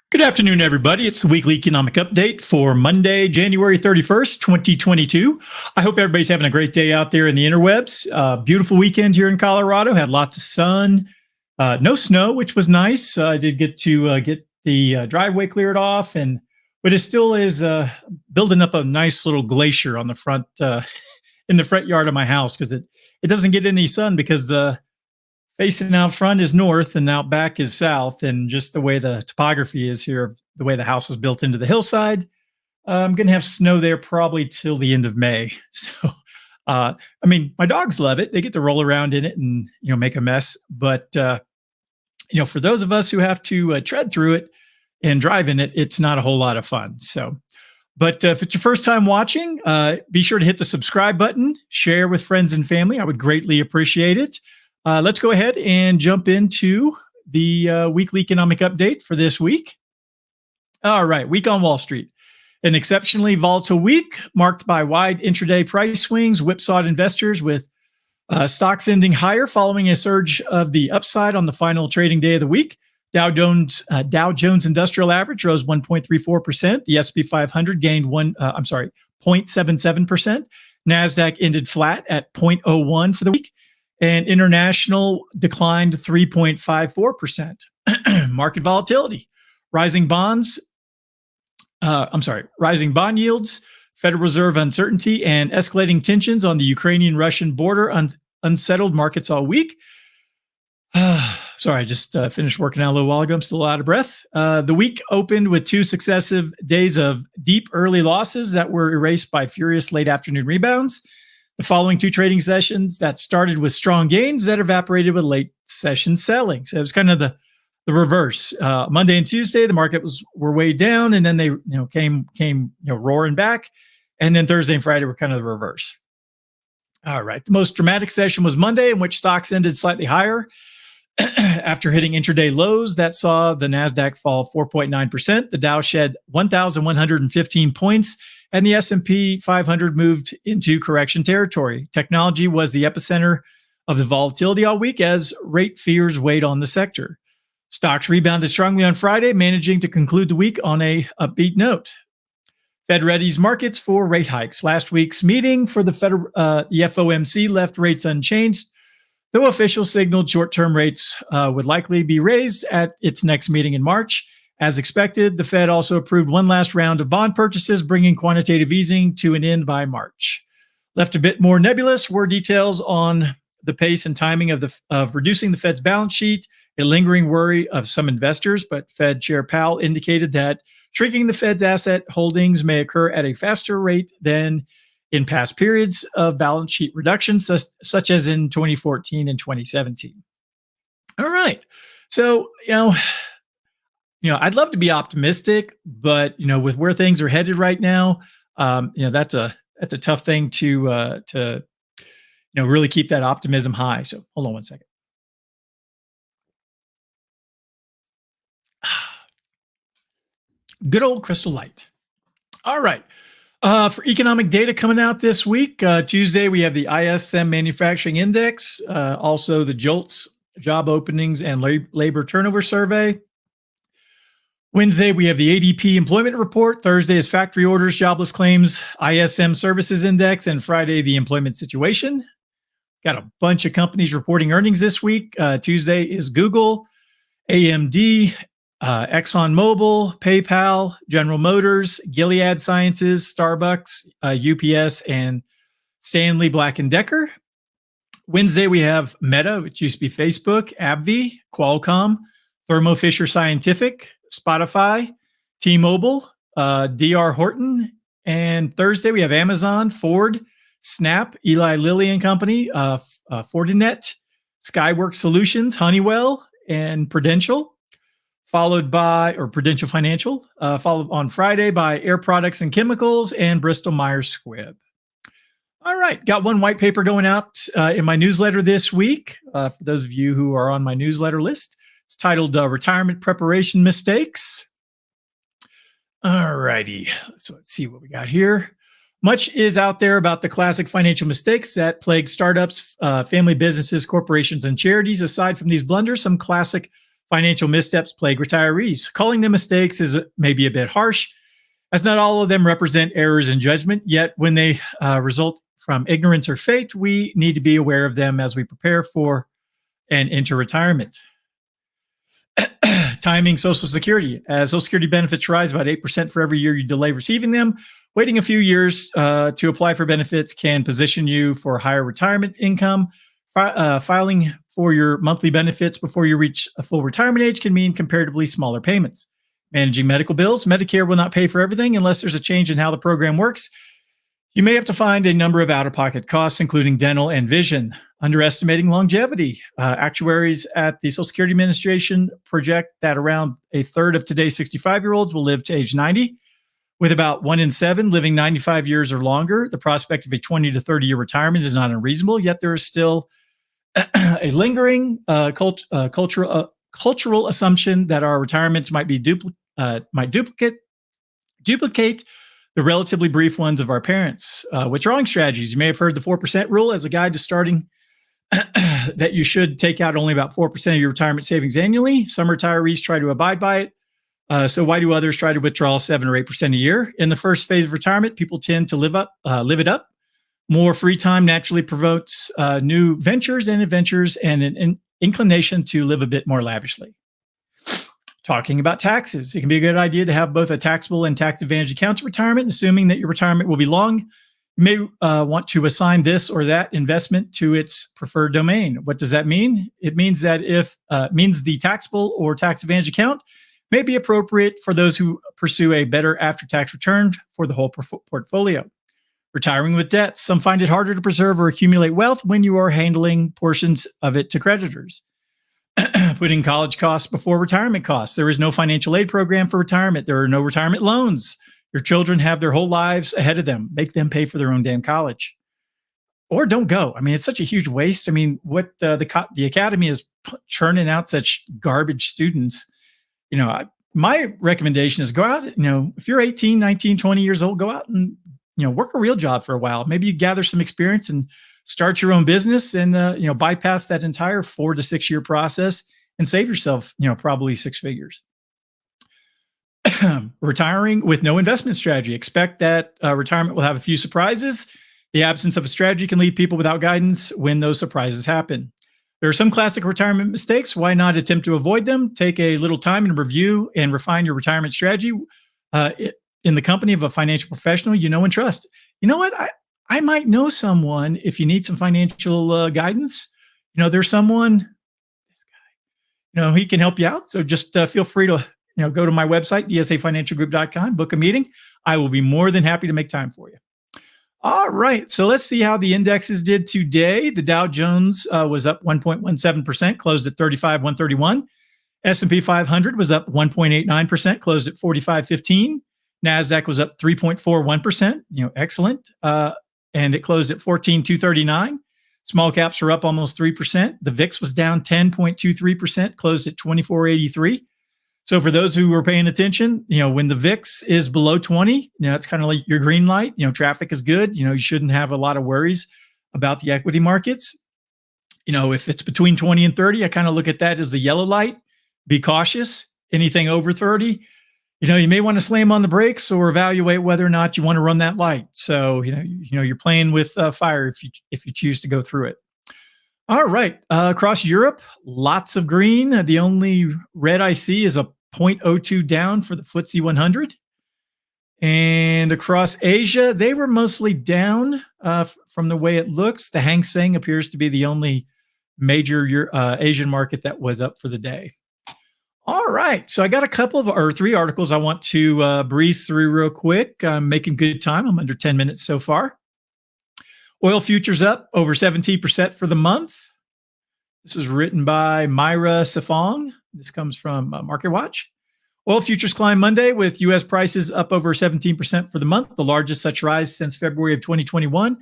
Good afternoon, everybody. It's the weekly economic update for Monday, January 31st, 2022. I hope everybody's having a great day out there in the interwebs. Beautiful weekend here in Colorado. Had lots of sun, no snow, which was nice. I did get to get the driveway cleared off, but it still is building up a nice little glacier on the front in the front yard of my house because it doesn't get any sun because facing out front is north and out back is south. And just the way the topography is here, the way the house is built into the hillside, I'm going to have snow there probably till the end of May. So, my dogs love it. They get to roll around in it and, make a mess. But, for those of us who have to tread through it and drive in it, it's not a whole lot of fun. So, but if it's your first time watching, be sure to hit the subscribe button, share with friends and family. I would greatly appreciate it. Let's go ahead and jump into the weekly economic update for this week. All right, week on Wall Street. An exceptionally volatile week marked by wide intraday price swings, whipsawed investors with stocks ending higher following a surge of the upside on the final trading day of the week. Dow Jones Industrial Average rose 1.34%. The S&P 500 gained 0.77%. NASDAQ ended flat at 0.01 for the week. And international declined 3.54%. Market volatility, rising bond yields, Federal Reserve uncertainty, and escalating tensions on the Ukrainian-Russian border unsettled markets all week. Sorry, I just finished working out a little while ago. I'm still out of breath. The week opened with two successive days of deep early losses that were erased by furious late afternoon rebounds. The following two trading sessions that started with strong gains that evaporated with late session selling. So it was kind of the reverse. Monday and Tuesday, the market were way down, and then they came roaring back. And then Thursday and Friday were kind of the reverse. All right. The most dramatic session was Monday, in which stocks ended slightly higher after hitting intraday lows that saw the NASDAQ fall 4.9%. The Dow shed 1,115 points. And the S&P 500 moved into correction territory. Technology was the epicenter of the volatility all week as rate fears weighed on the sector. Stocks rebounded strongly on Friday, managing to conclude the week on a upbeat note. Fed readies markets for rate hikes. Last week's meeting for the FOMC left rates unchanged, though officials signaled short-term rates would likely be raised at its next meeting in March. As expected, the Fed also approved one last round of bond purchases, bringing quantitative easing to an end by March. Left a bit more nebulous were details on the pace and timing of reducing the Fed's balance sheet, a lingering worry of some investors, but Fed Chair Powell indicated that shrinking the Fed's asset holdings may occur at a faster rate than in past periods of balance sheet reductions, such as in 2014 and 2017. All right. So, I'd love to be optimistic, but with where things are headed right now, that's a tough thing to really keep that optimism high. So hold on one second. Good old Crystal Light. All right. For economic data coming out this week, Tuesday we have the ISM Manufacturing Index, also the JOLTS Job Openings and Labor Turnover Survey. Wednesday, we have the ADP Employment Report. Thursday is Factory Orders, Jobless Claims, ISM Services Index, and Friday, the Employment Situation. Got a bunch of companies reporting earnings this week. Tuesday is Google, AMD, ExxonMobil, PayPal, General Motors, Gilead Sciences, Starbucks, UPS, and Stanley Black & Decker. Wednesday, we have Meta, which used to be Facebook, AbbVie, Qualcomm, Thermo Fisher Scientific, Spotify, T-Mobile, DR Horton, and Thursday we have Amazon, Ford, Snap, Eli Lilly and Company, Fortinet, Skyworks Solutions, Honeywell, and Prudential Financial, followed on Friday by Air Products and Chemicals and Bristol Myers Squibb. All right, got one white paper going out in my newsletter this week. For those of you who are on my newsletter list, it's titled Retirement Preparation Mistakes. All righty, so let's see what we got here. Much is out there about the classic financial mistakes that plague startups, family businesses, corporations, and charities. Aside from these blunders, some classic Financial missteps plague retirees. Calling them mistakes is maybe a bit harsh, as not all of them represent errors in judgment, yet when they result from ignorance or fate, we need to be aware of them as we prepare for and enter retirement. Timing Social Security. As Social Security benefits rise about 8% for every year you delay receiving them, waiting a few years to apply for benefits can position you for higher retirement income. Filing for your monthly benefits before you reach a full retirement age can mean comparatively smaller payments. Managing medical bills. Medicare will not pay for everything unless there's a change in how the program works. You may have to find a number of out-of-pocket costs, including dental and vision. Underestimating longevity. Actuaries at the Social Security Administration project that around a third of today's 65-year-olds will live to age 90, with about 1 in 7 living 95 years or longer. The prospect of a 20 to 30-year retirement is not unreasonable, yet there is still a lingering cultural assumption that our retirements might duplicate the relatively brief ones of our parents. Withdrawing strategies. You may have heard the 4% rule as a guide to starting that you should take out only about 4% of your retirement savings annually. Some retirees try to abide by it. So why do others try to withdraw 7 or 8% a year? In the first phase of retirement, people tend to live it up. More free time naturally promotes new ventures and adventures and an inclination to live a bit more lavishly. Talking about taxes. It can be a good idea to have both a taxable and tax-advantaged account to retirement, assuming that your retirement will be long. You may want to assign this or that investment to its preferred domain. What does that mean? It means that means the taxable or tax-advantaged account may be appropriate for those who pursue a better after-tax return for the whole portfolio. Retiring with debts. Some find it harder to preserve or accumulate wealth when you are handling portions of it to creditors. Putting college costs before retirement costs. There is no financial aid program for retirement. There are no retirement loans. Your children have their whole lives ahead of them. Make them pay for their own damn college. Or don't go. I mean, it's such a huge waste. I mean, what the academy is churning out such garbage students. My recommendation is go out, if you're 18, 19, 20 years old, go out and, work a real job for a while. Maybe you gather some experience and start your own business and, bypass that entire 4 to 6 year process and save yourself, probably 6 figures. Retiring with no investment strategy. Expect that retirement will have a few surprises. The absence of a strategy can leave people without guidance when those surprises happen. There are some classic retirement mistakes. Why not attempt to avoid them? Take a little time and review and refine your retirement strategy in the company of a financial professional you know and trust. You know what? I might know someone if you need some financial guidance. There's someone, this guy, he can help you out. So just feel free to, go to my website, dsafinancialgroup.com, book a meeting. I will be more than happy to make time for you. All right. So let's see how the indexes did today. The Dow Jones was up 1.17%, closed at 35,131. S&P 500 was up 1.89%, closed at 4515. NASDAQ was up 3.41%, excellent. And it closed at 14,239. Small caps are up almost 3%. The VIX was down 10.23%, closed at 2483. So for those who were paying attention, when the VIX is below 20, it's kind of like your green light. Traffic is good. You shouldn't have a lot of worries about the equity markets. If it's between 20 and 30, I kind of look at that as the yellow light. Be cautious. Anything over 30, you may want to slam on the brakes or evaluate whether or not you want to run that light. So, you're playing with fire if you choose to go through it. All right. Across Europe, lots of green. The only red I see is a 0.02 down for the FTSE 100. And across Asia, they were mostly down from the way it looks. The Hang Seng appears to be the only major Asian market that was up for the day. All right. So I got three articles I want to breeze through real quick. I'm making good time. I'm under 10 minutes so far. Oil futures up over 17% for the month. This is written by Myra Safong. This comes from MarketWatch. Oil futures climbed Monday with U.S. prices up over 17% for the month, the largest such rise since February of 2021.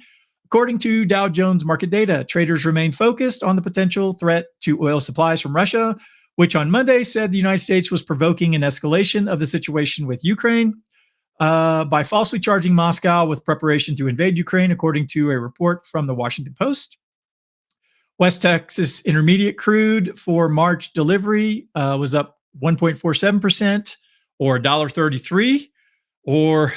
According to Dow Jones market data, traders remain focused on the potential threat to oil supplies from Russia, which on Monday said the United States was provoking an escalation of the situation with Ukraine by falsely charging Moscow with preparation to invade Ukraine, according to a report from the Washington Post. West Texas Intermediate crude for March delivery was up 1.47% or $1.33 or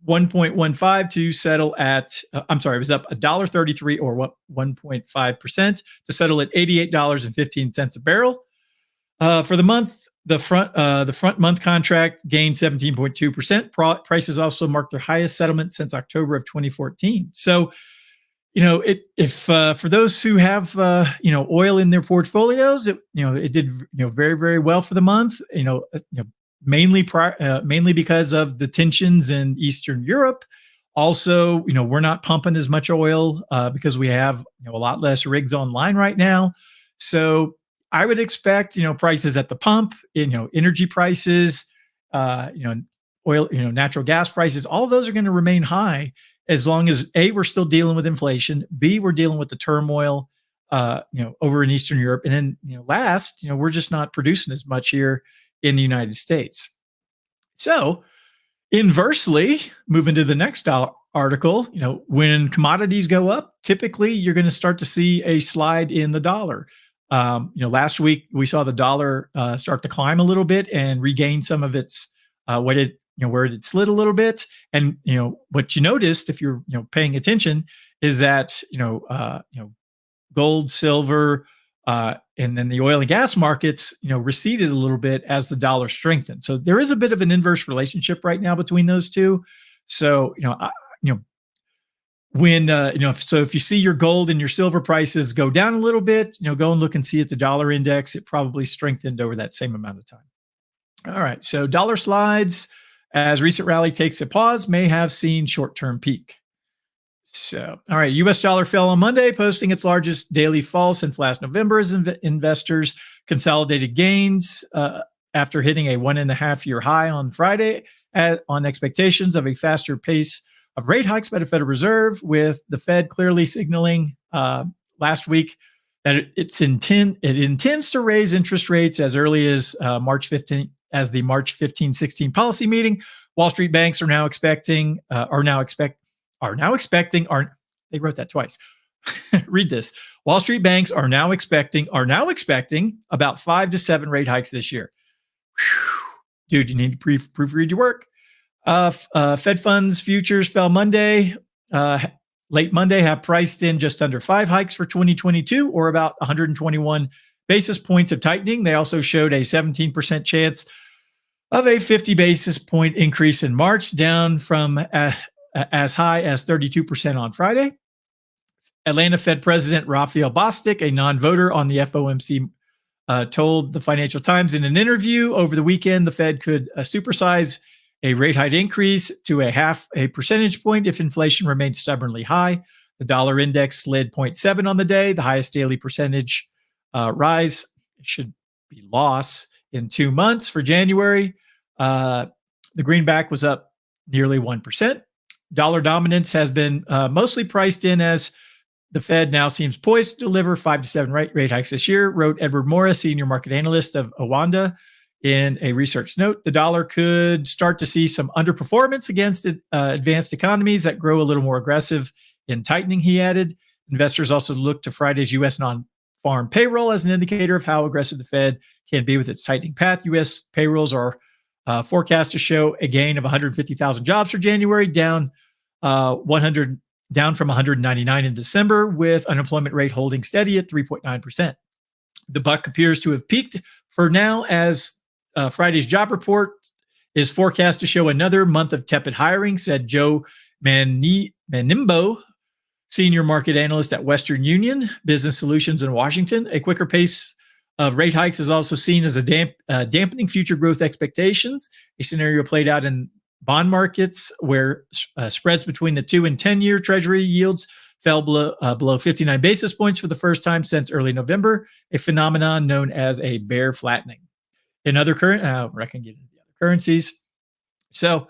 1.15 to settle at, it was up $1.33 or 1.5% to settle at $88.15 a barrel. For the month, the front month contract gained 17.2%. Prices also marked their highest settlement since October of 2014. So, if for those who have oil in their portfolios, it did very, very well for the month. Mainly because of the tensions in Eastern Europe. Also, we're not pumping as much oil because we have a lot less rigs online right now. So I would expect prices at the pump, energy prices, oil, natural gas prices, all of those are going to remain high as long as A, we're still dealing with inflation, B, we're dealing with the turmoil over in Eastern Europe, and then last, we're just not producing as much here in the United States. So inversely, moving to the next article, when commodities go up, typically you're going to start to see a slide in the dollar. Last week we saw the dollar start to climb a little bit and regain some of its where it slid a little bit. And what you noticed, if you're paying attention, is that gold, silver, and then the oil and gas markets, receded a little bit as the dollar strengthened. So there is a bit of an inverse relationship right now between those two. So if you see your gold and your silver prices go down a little bit, go and look and see at the dollar index. It probably strengthened over that same amount of time. All right, so dollar slides as recent rally takes a pause may have seen short-term peak. So, all right, U.S. dollar fell on Monday, posting its largest daily fall since last November as investors consolidated gains after hitting a 1.5-year high on Friday on expectations of a faster pace of rate hikes by the Federal Reserve, with the Fed clearly signaling last week that it intends to raise interest rates as early as March 15th, as the March 15-16 policy meeting. Wall Street banks they wrote that twice. Read this. Wall Street banks are now expecting about 5 to 7 rate hikes this year. Whew. Dude, you need to proofread your work. Fed funds futures fell Monday. Late Monday have priced in just under 5 hikes for 2022, or about 121 basis points of tightening. They also showed a 17% chance of a 50 basis point increase in March, down from as high as 32% on Friday. Atlanta Fed President Raphael Bostic, a non-voter on the FOMC, told the Financial Times in an interview over the weekend the Fed could supersize a rate hike increase to 0.5 percentage point if inflation remains stubbornly high. The dollar index slid 0.7 on the day, the highest daily percentage rise. It should be loss in 2 months for January. The greenback was up nearly 1%. Dollar dominance has been mostly priced in as the Fed now seems poised to deliver 5 to 7 rate hikes this year, wrote Edward Morris, senior market analyst of Owanda, in a research note. The dollar could start to see some underperformance against advanced economies that grow a little more aggressive in tightening, he added. Investors also look to Friday's U.S. non-farm payroll as an indicator of how aggressive the Fed can be with its tightening path. U.S. payrolls are forecast to show a gain of 150,000 jobs for January, down from 199 in December, with unemployment rate holding steady at 3.9%. The buck appears to have peaked for now, as Friday's job report is forecast to show another month of tepid hiring, said Joe Manimbo, senior market analyst at Western Union Business Solutions in Washington. A quicker pace of rate hikes is also seen as a dampening future growth expectations, a scenario played out in bond markets where spreads between the 2 and 10-year Treasury yields fell below 59 basis points for the first time since early November, a phenomenon known as a bear flattening. In other currencies. So,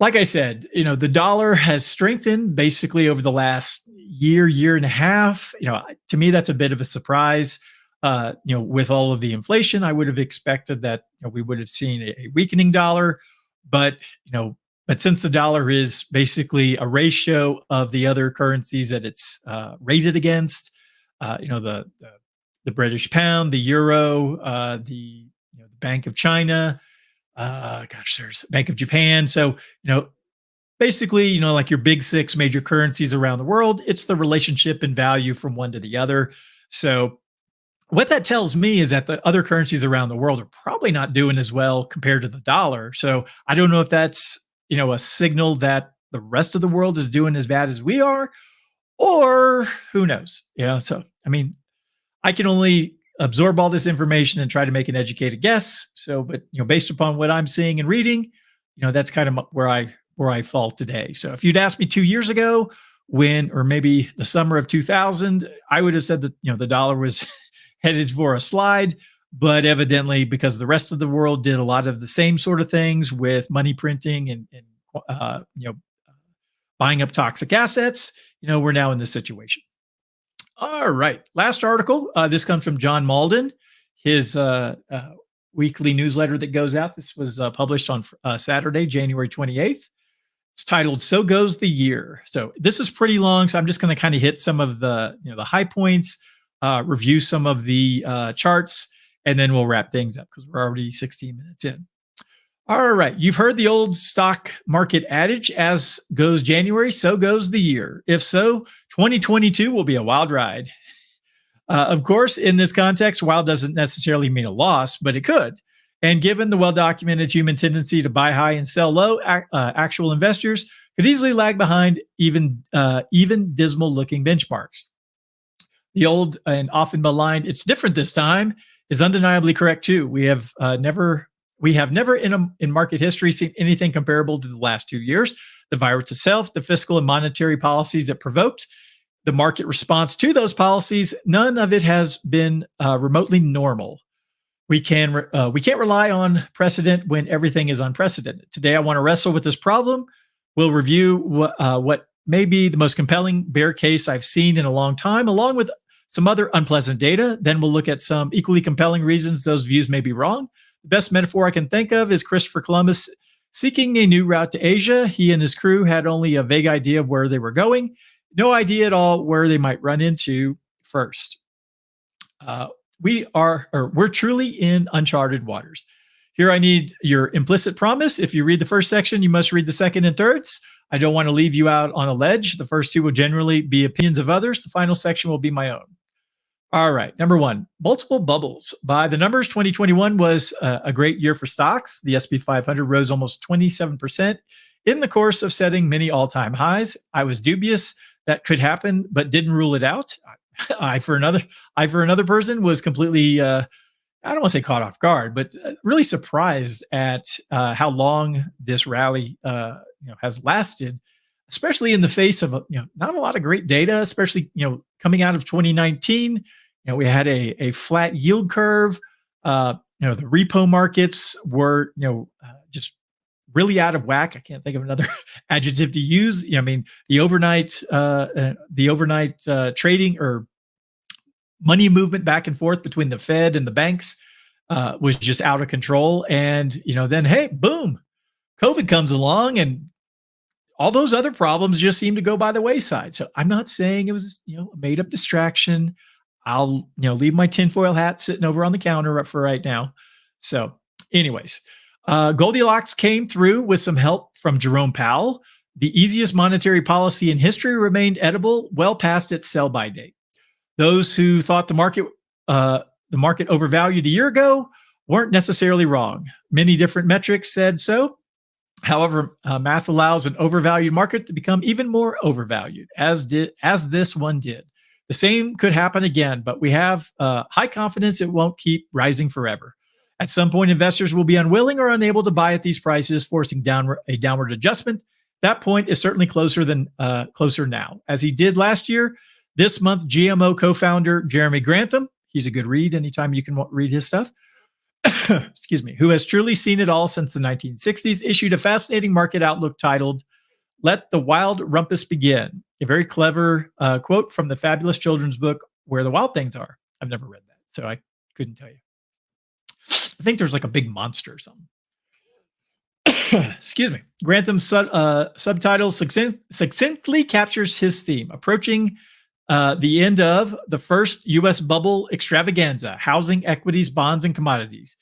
like I said, the dollar has strengthened basically over the last year and a half. To me, that's a bit of a surprise. With all of the inflation, I would have expected that we would have seen a weakening dollar, but since the dollar is basically a ratio of the other currencies that it's rated against, the British pound, the euro, the Bank of China. There's Bank of Japan. So basically, like your big six major currencies around the world, it's the relationship in value from one to the other. So what that tells me is that the other currencies around the world are probably not doing as well compared to the dollar. So I don't know if that's, a signal that the rest of the world is doing as bad as we are, or who knows? So I mean, I can only absorb all this information and try to make an educated guess. So, but based upon what I'm seeing and reading, that's kind of where I fall today. So if you'd asked me 2 years ago, or maybe the summer of 2000, I would have said that the dollar was headed for a slide. But evidently, because the rest of the world did a lot of the same sort of things with money printing and buying up toxic assets, we're now in this situation. All right. Last article. This comes from John Malden, his weekly newsletter that goes out. This was published on Saturday, January 28th. It's titled "So Goes the Year." So this is pretty long, so I'm just going to kind of hit some of the the high points, review some of the charts, and then we'll wrap things up because we're already 16 minutes in. All right. You've heard the old stock market adage, as goes January, so goes the year. If so, 2022 will be a wild ride. Of course, in this context, wild doesn't necessarily mean a loss, but it could. And given the well-documented human tendency to buy high and sell low, actual investors could easily lag behind even dismal-looking benchmarks. The old and often maligned "it's different this time" is undeniably correct too. We have never in market history seen anything comparable to the last 2 years. The virus itself, the fiscal and monetary policies that provoked the market response to those policies, none of it has been remotely normal. We can't rely on precedent when everything is unprecedented. Today, I want to wrestle with this problem. We'll review what may be the most compelling bear case I've seen in a long time, along with some other unpleasant data. Then we'll look at some equally compelling reasons those views may be wrong. The best metaphor I can think of is Christopher Columbus seeking a new route to Asia. He and his crew had only a vague idea of where they were going, no idea at all where they might run into first. We're truly in uncharted waters. Here I need your implicit promise. If you read the first section, you must read the second and thirds. I don't want to leave you out on a ledge. The first two will generally be opinions of others. The final section will be my own. All right. Number one, multiple bubbles. By the numbers, 2021 was a great year for stocks. The S&P 500 rose almost 27% in the course of setting many all-time highs. I was dubious that could happen, but didn't rule it out. I, for another person, was completely, I don't want to say caught off guard, but really surprised at how long this rally has lasted, especially in the face of not a lot of great data, especially coming out of 2019. We had a flat yield curve. The repo markets were just really out of whack. I can't think of another adjective to use. The overnight trading or money movement back and forth between the Fed and the banks was just out of control. And then hey, boom, COVID comes along, and all those other problems just seem to go by the wayside. So I'm not saying it was a made up distraction. I'll leave my tinfoil hat sitting over on the counter for right now. So, anyways. Goldilocks came through with some help from Jerome Powell. The easiest monetary policy in history remained edible well past its sell-by date. Those who thought the market overvalued a year ago weren't necessarily wrong. Many different metrics said so. However, math allows an overvalued market to become even more overvalued, as this one did. The same could happen again, but we have high confidence it won't keep rising forever. At some point, investors will be unwilling or unable to buy at these prices, forcing a downward adjustment. That point is certainly closer now. As he did last year, this month, GMO co-founder Jeremy Grantham, he's a good read anytime you can read his stuff, excuse me, who has truly seen it all since the 1960s, issued a fascinating market outlook titled, "Let the Wild Rumpus Begin," a very clever quote from the fabulous children's book, Where the Wild Things Are. I've never read that, so I couldn't tell you. I think there's like a big monster or something. Excuse me. Grantham's subtitle succinctly captures his theme. Approaching the end of the first U.S. bubble extravaganza, housing, equities, bonds, and commodities.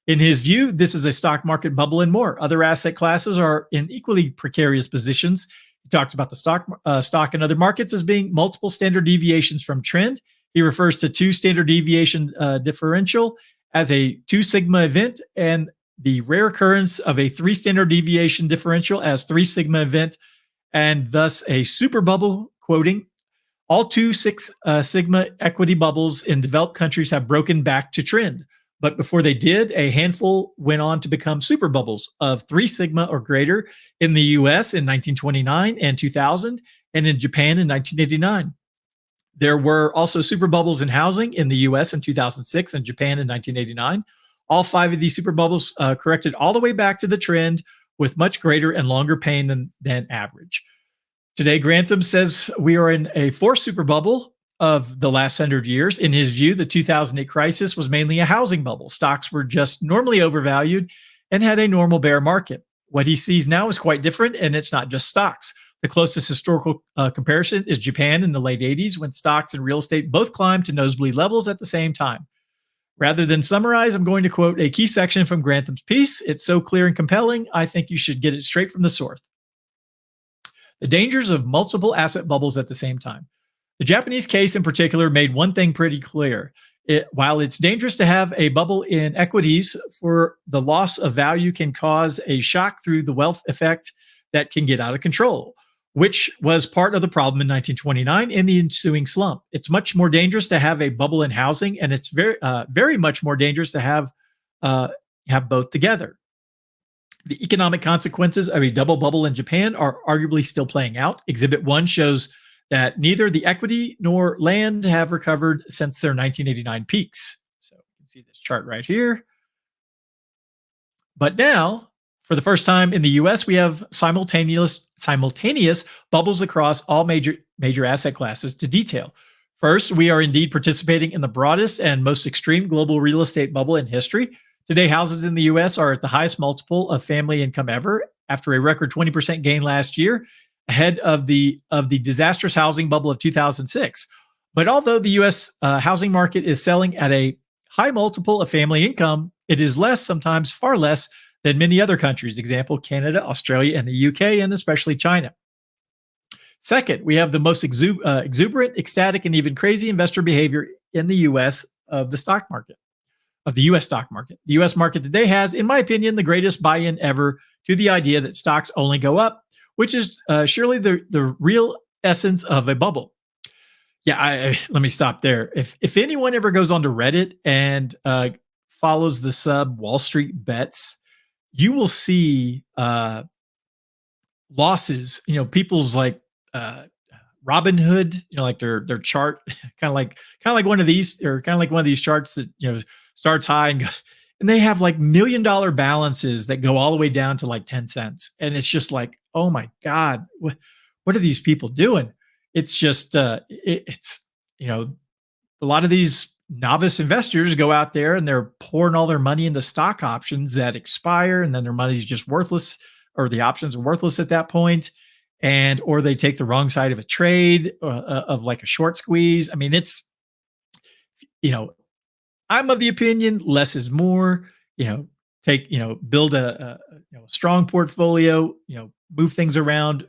In his view, this is a stock market bubble and more. Other asset classes are in equally precarious positions. He talks about the stock and other markets as being multiple standard deviations from trend. He refers to two standard deviation differential as a 2 sigma event and the rare occurrence of a 3 standard deviation differential as 3 sigma event, and thus a super bubble, quoting, all 2 sigma equity bubbles in developed countries have broken back to trend. But before they did, a handful went on to become super bubbles of 3 sigma or greater in the US in 1929 and 2000, and in Japan in 1989. There were also super bubbles in housing in the US in 2006 and Japan in 1989. All 5 of these super bubbles corrected all the way back to the trend with much greater and longer pain than average. Today, Grantham says we are in a 4th super bubble of the last 100 years. In his view, the 2008 crisis was mainly a housing bubble. Stocks were just normally overvalued and had a normal bear market. What he sees now is quite different, and it's not just stocks. The closest historical comparison is Japan in the late 80s, when stocks and real estate both climbed to nosebleed levels at the same time. Rather than summarize, I'm going to quote a key section from Grantham's piece. It's so clear and compelling, I think you should get it straight from the source. The dangers of multiple asset bubbles at the same time. The Japanese case in particular made one thing pretty clear. While it's dangerous to have a bubble in equities, for the loss of value can cause a shock through the wealth effect that can get out of control, which was part of the problem in 1929 in the ensuing slump. It's much more dangerous to have a bubble in housing, and it's very much more dangerous to have both together. The economic consequences of a double bubble in Japan are arguably still playing out. Exhibit 1 shows that neither the equity nor land have recovered since their 1989 peaks. So you can see this chart right here. But now, for the first time in the US, we have simultaneous bubbles across all major asset classes to detail. First, we are indeed participating in the broadest and most extreme global real estate bubble in history. Today, houses in the US are at the highest multiple of family income ever, after a record 20% gain last year, ahead of the disastrous housing bubble of 2006. But although the US housing market is selling at a high multiple of family income, it is less, sometimes far less, than many other countries, example, Canada, Australia, and the UK, and especially China. Second, we have the most exuberant, ecstatic, and even crazy investor behavior in the US of the stock market, of the US stock market. The US market today has, in my opinion, the greatest buy-in ever to the idea that stocks only go up, which is surely the real essence of a bubble. Yeah, let me stop there. If anyone ever goes onto Reddit and follows the sub Wall Street Bets, you will see losses. You know, people's like Robinhood. You know, like their chart, kind of like one of these, or kind of like one of these charts that starts high and they have like $1 million balances that go all the way down to like 10 cents, and it's just like, oh my God, what are these people doing? It's just it's a lot of these novice investors go out there and they're pouring all their money into stock options that expire, and then their money's just worthless, or the options are worthless at that point, or they take the wrong side of a trade of like a short squeeze. I mean, it's, I'm of the opinion less is more. Build a strong portfolio. Move things around.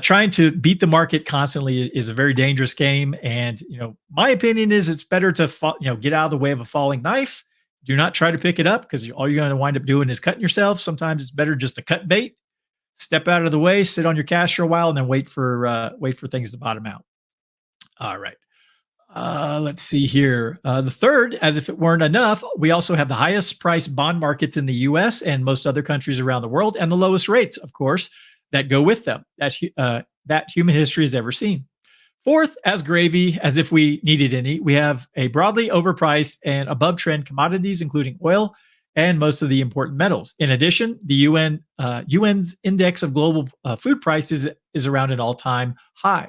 Trying to beat the market constantly is a very dangerous game. And, my opinion is it's better to, get out of the way of a falling knife. Do not try to pick it up, because all you're going to wind up doing is cutting yourself. Sometimes it's better just to cut bait, step out of the way, sit on your cash for a while, and then wait for things to bottom out. All right. Let's see here. The third, as if it weren't enough, we also have the highest priced bond markets in the US and most other countries around the world, and the lowest rates, of course, that go with them that human history has ever seen. Fourth, as gravy, as if we needed any, we have a broadly overpriced and above trend commodities, including oil and most of the important metals. In addition, the UN's index of global food prices is around an all-time high.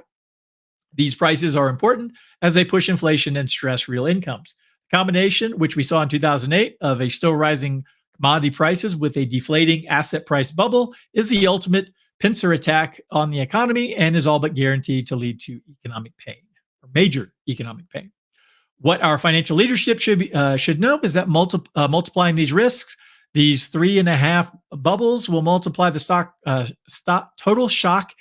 These prices are important as they push inflation and stress real incomes. The combination, which we saw in 2008, of a still rising commodity prices with a deflating asset price bubble is the ultimate pincer attack on the economy and is all but guaranteed to lead to economic pain or major economic pain. What our financial leadership should know is that multiplying these risks, these 3.5 bubbles, will multiply the stock total shock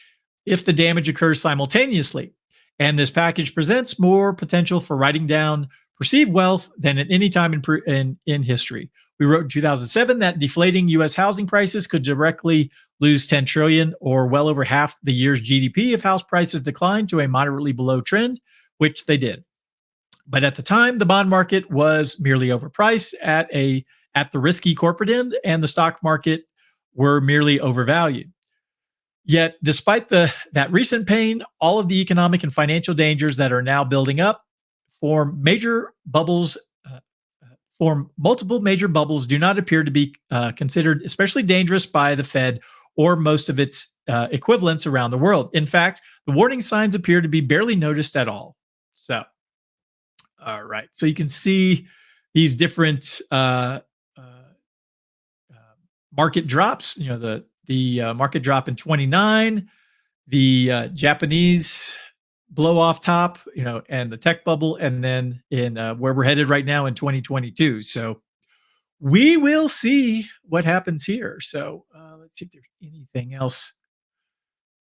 if the damage occurs simultaneously. And this package presents more potential for writing down perceived wealth than at any time in history. We wrote in 2007 that deflating U.S. housing prices could directly lose $10 trillion or well over half the year's GDP if house prices declined to a moderately below trend, which they did. But at the time, the bond market was merely overpriced at the risky corporate end, and the stock market were merely overvalued. Yet, despite that recent pain, all of the economic and financial dangers that are now building up form multiple major bubbles do not appear to be considered especially dangerous by the Fed or most of its equivalents around the world. In fact, the warning signs appear to be barely noticed at all. So, all right. So you can see these different market drops. You know, the market drop in 29, the Japanese blow off top, you know, and the tech bubble, and then in where we're headed right now in 2022. So we will see what happens here. So let's see if there's anything else.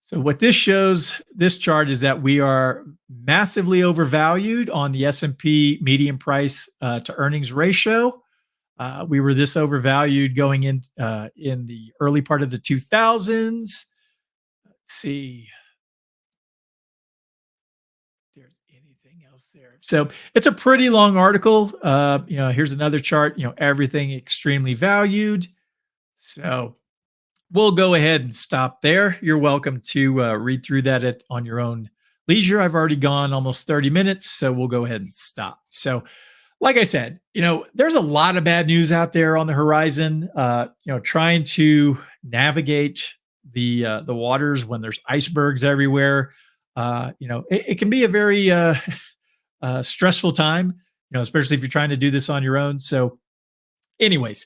So what this shows, this chart, is that we are massively overvalued on the S&P median price to earnings ratio. We were this overvalued going in the early part of the 2000s. Let's see if there's anything else there. So it's a pretty long article. You know, here's another chart. You know, everything extremely valued. So we'll go ahead and stop there. You're welcome to read through that on your own leisure. I've already gone almost 30 minutes, so we'll go ahead and stop. So, like I said, you know, there's a lot of bad news out there on the horizon. You know, trying to navigate the waters when there's icebergs everywhere. You know, it can be a very stressful time. You know, especially if you're trying to do this on your own. So, anyways.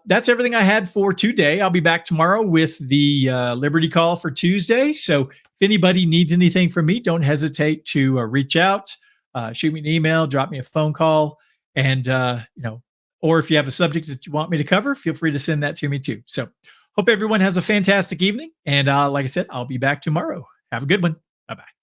That's everything I had for today. I'll be back tomorrow with the Liberty Call for Tuesday. So if anybody needs anything from me, don't hesitate to reach out, shoot me an email, drop me a phone call, and you know, or if you have a subject that you want me to cover, feel free to send that to me too. So hope everyone has a fantastic evening, and like I said, I'll be back tomorrow. Have a good one. Bye-bye.